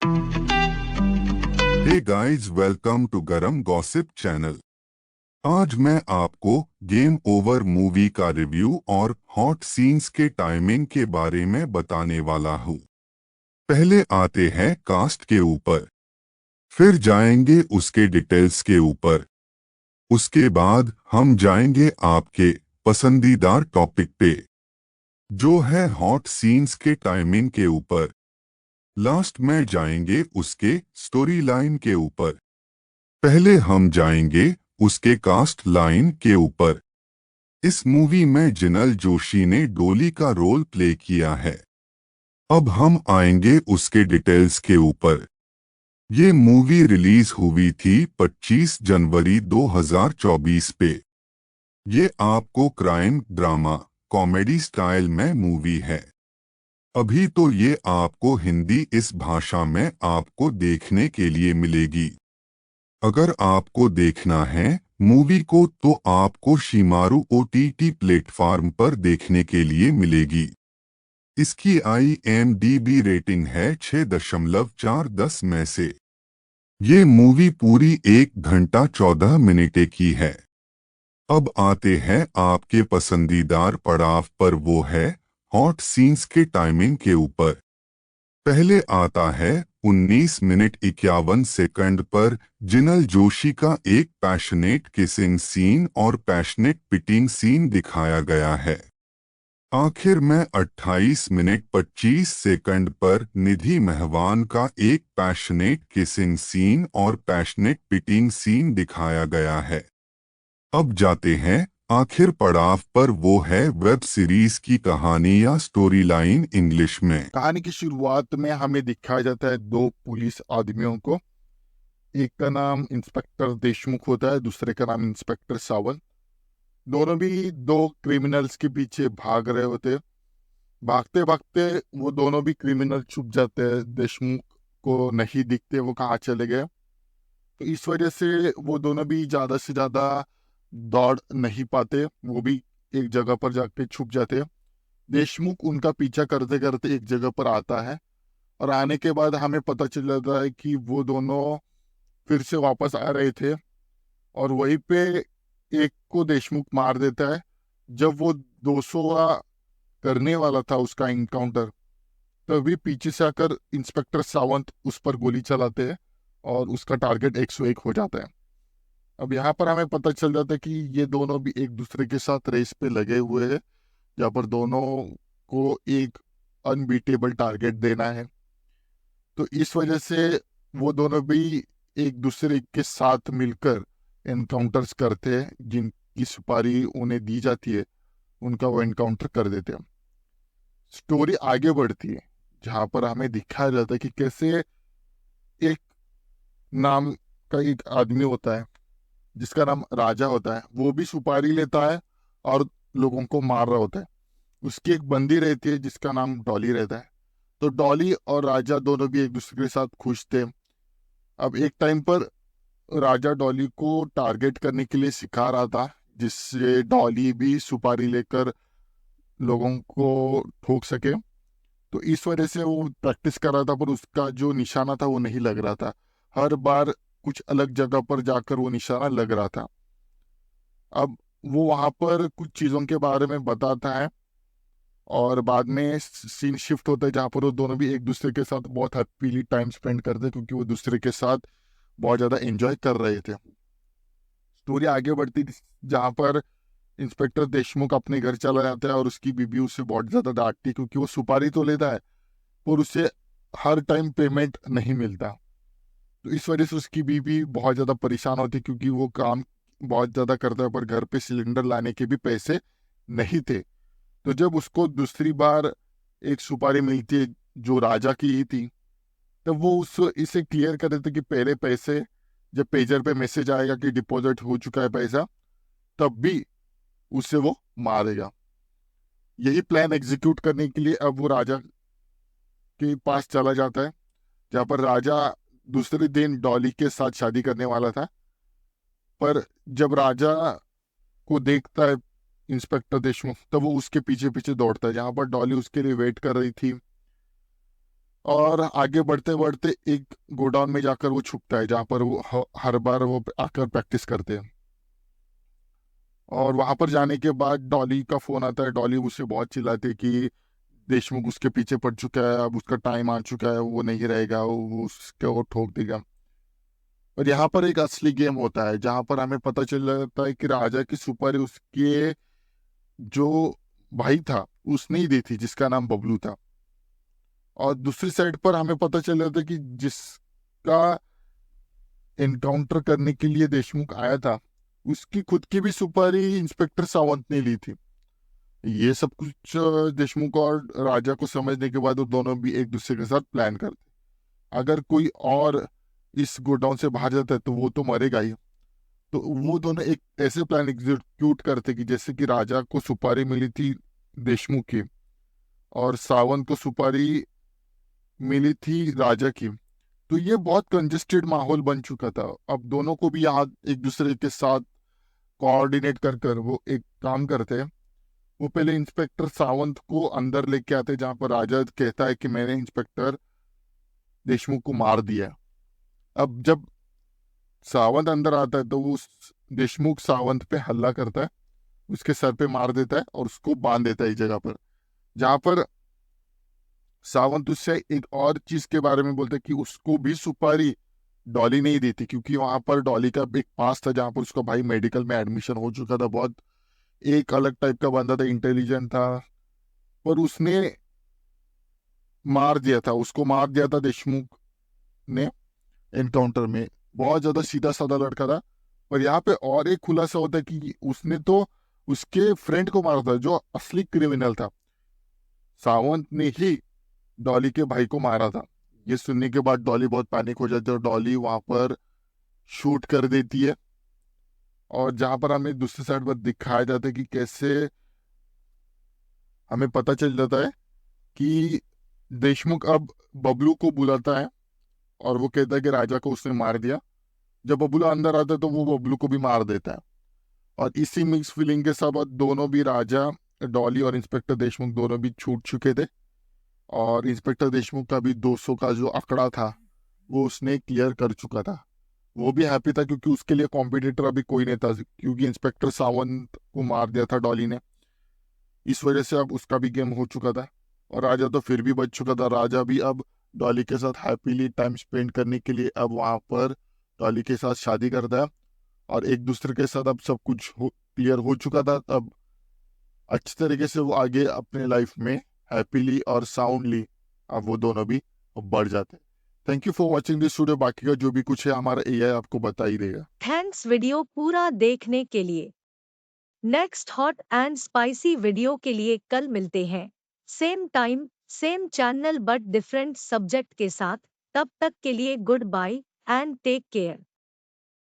Hey guys, welcome to गरम gossip channel. आज मैं आपको गेम ओवर मूवी का रिव्यू और हॉट सीन्स के टाइमिंग के बारे में बताने वाला हूँ। पहले आते हैं कास्ट के ऊपर, फिर जाएंगे उसके डिटेल्स के ऊपर, उसके बाद हम जाएंगे आपके पसंदीदा टॉपिक पे, जो है हॉट सीन्स के टाइमिंग के ऊपर। लास्ट में जाएंगे उसके स्टोरी लाइन के ऊपर। पहले हम जाएंगे उसके कास्ट लाइन के ऊपर। इस मूवी में जिनल जोशी ने डोली का रोल प्ले किया है। अब हम आएंगे उसके डिटेल्स के ऊपर। ये मूवी रिलीज हुई थी 25 जनवरी 2024 पे। ये आपको क्राइम ड्रामा कॉमेडी स्टाइल में मूवी है। अभी तो ये आपको हिंदी इस भाषा में आपको देखने के लिए मिलेगी। अगर आपको देखना है मूवी को तो आपको शिमारू OTT प्लेटफॉर्म पर देखने के लिए मिलेगी। इसकी IMDb रेटिंग है 6.4/10 में से। ये मूवी पूरी 1 घंटा 14 मिनट की है। अब आते हैं आपके पसंदीदार पड़ाव पर, वो है हॉट सीन्स के टाइमिंग के ऊपर। पहले आता है 19 मिनट 51 सेकंड पर जिनल जोशी का एक पैशनेट किसिंग सीन और पैशनेट पिटिंग सीन दिखाया गया है। आखिर में 28 मिनट 25 सेकंड पर निधि मेहवान का एक पैशनेट किसिंग सीन और पैशनेट पिटिंग सीन दिखाया गया है। अब जाते हैं आखिर पड़ाव पर, वो है वेब सीरीज की कहानी या स्टोरी लाइन इंग्लिश में। कहानी की शुरुआत में हमें दिखाया जाता है दो पुलिस आदमियों को। एक का नाम इंस्पेक्टर देशमुख होता है, दूसरे का नाम इंस्पेक्टर सावंत। दोनों भी दो क्रिमिनल्स के पीछे भाग रहे होते हैं। भागते भागते वो दोनों भी क्रिमिनल छुप जाते हैं, देशमुख को नहीं दिखते वो कहाँ चले गए। तो इस वजह से वो दोनों भी ज्यादा से ज्यादा दौड़ नहीं पाते, वो भी एक जगह पर जाके छुप जाते हैं। देशमुख उनका पीछा करते करते एक जगह पर आता है और आने के बाद हमें पता चल जाता है कि वो दोनों फिर से वापस आ रहे थे और वहीं पे एक को देशमुख मार देता है। जब वो 200वां करने वाला था उसका इनकाउंटर, तभी पीछे से आकर इंस्पेक्टर सावंत उस पर गोली चलाते हैं और उसका टारगेट 101 हो जाता है। अब यहाँ पर हमें पता चल जाता है कि ये दोनों भी एक दूसरे के साथ रेस पे लगे हुए हैं, जहाँ पर दोनों को एक अनबीटेबल टारगेट देना है। तो इस वजह से वो दोनों भी एक दूसरे के साथ मिलकर एनकाउंटर्स करते हैं, जिनकी सुपारी उन्हें दी जाती है उनका वो एनकाउंटर कर देते हैं। स्टोरी आगे बढ़ती है जहाँ पर हमें दिखाया जाता है कि कैसे एक नाम का एक आदमी होता है जिसका नाम राजा होता है, वो भी सुपारी लेता है और लोगों को मार रहा होता है। उसकी एक बंदी रहती है जिसका नाम डॉली रहता है। तो डॉली और राजा दोनों भी एक दूसरे के साथ खुश थे। अब एक टाइम पर राजा डॉली को टारगेट करने के लिए सिखा रहा था, जिससे डॉली भी सुपारी लेकर लोगों को ठोक सके। तो इस वजह से वो प्रैक्टिस कर रहा था, पर उसका जो निशाना था वो नहीं लग रहा था। हर बार कुछ अलग जगह पर जाकर वो निशाना लग रहा था। अब वो वहां पर कुछ चीजों के बारे में बताता है और बाद में सीन शिफ्ट होता है जहाँ पर वो दोनों भी एक दूसरे के साथ बहुत हैप्पीली टाइम स्पेंड करते हैं, क्योंकि वो दूसरे के साथ बहुत ज्यादा एंजॉय कर रहे थे। स्टोरी आगे बढ़ती थी जहाँ पर इंस्पेक्टर देशमुख अपने घर चला जाता है और उसकी बीबी उसे बहुत ज्यादा डांटती है, क्योंकि वो सुपारी तो लेता है पर उसे हर टाइम पेमेंट नहीं मिलता। तो इस वजह से उसकी बीबी बहुत ज्यादा परेशान होती है, क्योंकि वो काम बहुत ज्यादा करता है पर घर पे सिलेंडर लाने के भी पैसे नहीं थे। तो जब उसको दूसरी बार एक सुपारी मिलती है जो राजा की ही थी, तब वो उस इसे क्लियर कर देते कि पहले पैसे, जब पेजर पे मैसेज आएगा कि डिपॉजिट हो चुका है पैसा, तब भी उसे वो मारेगा। यही प्लान एग्जीक्यूट करने के लिए अब वो राजा के पास चला जाता है, जहाँ पर राजा दूसरे दिन डॉली के साथ शादी करने वाला था। पर जब राजा को देखता है इंस्पेक्टर देशमुख, तब वो उसके पीछे पीछे दौड़ता है जहाँ पर डॉली उसके लिए वेट कर रही थी। और आगे बढ़ते बढ़ते एक गोडाउन में जाकर वो छुपता है, जहाँ पर वो हर बार वो आकर प्रैक्टिस करते हैं। और वहां पर जाने के बाद डॉली का फोन आता है। डॉली उसे बहुत चिल्लाती है कि देशमुख उसके पीछे पड़ चुका है, अब उसका टाइम आ चुका है, वो नहीं रहेगा, वो उसको वो ठोक देगा। और यहाँ पर एक असली गेम होता है, जहां पर हमें पता चल जाता है कि राजा की सुपारी उसके जो भाई था उसने ही दी थी, जिसका नाम बबलू था। और दूसरी साइड पर हमें पता चल जाता है कि जिसका एनकाउंटर करने के लिए देशमुख आया था, उसकी खुद की भी सुपारी इंस्पेक्टर सावंत ने ली थी। ये सब कुछ देशमुख और राजा को समझने के बाद वो दोनों भी एक दूसरे के साथ प्लान करते। अगर कोई और इस गोडाउन से बाहर जाता है तो वो तो मरेगा ही। तो वो दोनों एक ऐसे प्लान एग्जीक्यूट करते कि जैसे कि राजा को सुपारी मिली थी देशमुख की, और सावंत को सुपारी मिली थी राजा की। तो ये बहुत कंजेस्टेड माहौल बन चुका था। अब दोनों को भी यहाँ एक दूसरे के साथ कोऑर्डिनेट कर कर वो एक काम करते हैं। वो पहले इंस्पेक्टर सावंत को अंदर लेके आते, जहाँ पर राजा कहता है कि मैंने इंस्पेक्टर देशमुख को मार दिया है। अब जब सावंत अंदर आता है तो वो देशमुख सावंत पे हमला करता है, उसके सर पे मार देता है और उसको बांध देता है एक जगह पर। जहां पर सावंत उससे एक और चीज के बारे में बोलता है कि उसको भी सुपारी डॉली नहीं दी थी, क्योंकि वहां पर डॉली का एक पास था जहां पर उसका भाई मेडिकल में एडमिशन हो चुका था। बहुत एक अलग टाइप का बंदा था, इंटेलिजेंट था, पर उसने मार दिया था, उसको मार दिया था देशमुख ने एनकाउंटर में। बहुत ज्यादा सीधा साधा लड़का था। पर यहाँ पे और एक खुलासा होता है कि उसने तो उसके फ्रेंड को मारा था, जो असली क्रिमिनल था। सावंत ने ही डॉली के भाई को मारा था। ये सुनने के बाद डॉली बहुत पैनिक हो जाती है और डॉली वहां पर शूट कर देती है। और जहां पर हमें दूसरी साइड पर दिखाया जाता है कि कैसे हमें पता चल जाता है कि देशमुख अब बबलू को बुलाता है और वो कहता है कि राजा को उसने मार दिया। जब बबलू अंदर आता है तो वो बबलू को भी मार देता है। और इसी मिक्स फीलिंग के साथ दोनों भी, राजा, डॉली और इंस्पेक्टर देशमुख, दोनों भी छूट चुके थे। और इंस्पेक्टर देशमुख का भी 200 का जो आंकड़ा था वो उसने क्लियर कर चुका था। वो भी हैप्पी था क्योंकि उसके लिए कॉम्पिटिटर अभी कोई नहीं था, क्योंकि इंस्पेक्टर सावंत को मार दिया था डॉली ने। इस वजह से अब उसका भी गेम हो चुका था। और राजा तो फिर भी बच चुका था। राजा भी अब डॉली के साथ हैप्पीली टाइम स्पेंड करने के लिए अब वहां पर डॉली के साथ शादी करता है। और एक दूसरे के साथ अब सब कुछ क्लियर हो चुका था। तब अच्छी तरीके से वो आगे अपने लाइफ में हैप्पीली और साउंडली अब वो दोनों भी बढ़ जाते हैं। Thank you for watching this video. बाकी का जो भी कुछ है हमारा एआई आपको बता ही देगा। थैंक्स वीडियो पूरा देखने के लिए। Next hot and spicy video के लिए कल मिलते हैं, same time same channel but different subject के साथ। तब तक के लिए good bye and take care.